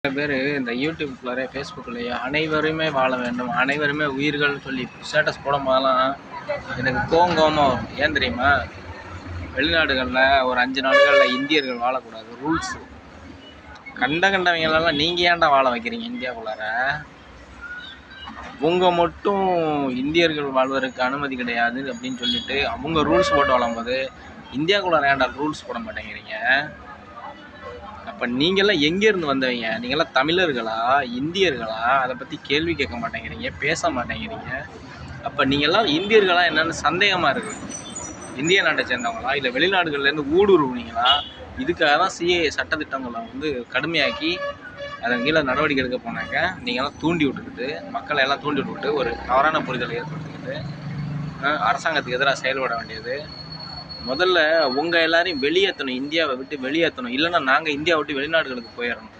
சில பேர் இந்த யூடியூப்குள்ளாரே ஃபேஸ்புக்லேயே அனைவருமே வாழ வேண்டும், அனைவருமே உயிர்கள்னு சொல்லி ஸ்டேட்டஸ் போடும் போதெல்லாம் எனக்கு கோவமாக வரும். ஏன் தெரியுமா? வெளிநாடுகளில் ஒரு 5 நாடுகளில் இந்தியர்கள் வாழக்கூடாது ரூல்ஸு. கண்டவங்களெல்லாம் நீங்கள் ஏன்டா வாழ வைக்கிறீங்க இந்தியாவுக்குள்ளார? அவங்க மட்டும் இந்தியர்கள் வாழ்வதற்கு அனுமதி கிடையாது அப்படின்னு சொல்லிட்டு அவங்க ரூல்ஸ் போட்டு வாழும்போது இந்தியாவுக்குள்ளார ஏன்டா ரூல்ஸ் போட மாட்டேங்கிறீங்க? அப்போ நீங்கள்லாம் எங்கேருந்து வந்தவங்க? நீங்கள்லாம் தமிழர்களா, இந்தியர்களா? அதை பற்றி கேள்வி கேட்க மாட்டேங்கிறீங்க, பேச மாட்டேங்கிறீங்க. அப்போ நீங்கள்லாம் இந்தியர்களா என்னென்னு சந்தேகமாக இருக்குது. இந்திய நாட்டை சேர்ந்தவங்களா, இல்லை வெளிநாடுகள்லேருந்து ஊடுருவுனீங்களா? இதுக்காக தான் சிஏஏ சட்டத்திட்டங்களை கடுமையாக்கி அதன் கீழே நடவடிக்கை எடுக்க போனாங்க. நீங்கள்லாம் தூண்டி விட்டுக்கிட்டு, மக்களை எல்லாம் தூண்டி விட்டுக்கிட்டு ஒரு தவறான புரிதலை ஏற்படுத்திக்கிட்டு அரசாங்கத்துக்கு எதிராக செயல்பட வேண்டியது. முதல்ல உங்கள் எல்லாரையும் வெளியேற்றணும், இந்தியாவை விட்டு வெளியேற்றணும். இல்லைன்னா நாங்கள் இந்தியாவை விட்டு வெளிநாடுகளுக்கு போயிடணும்.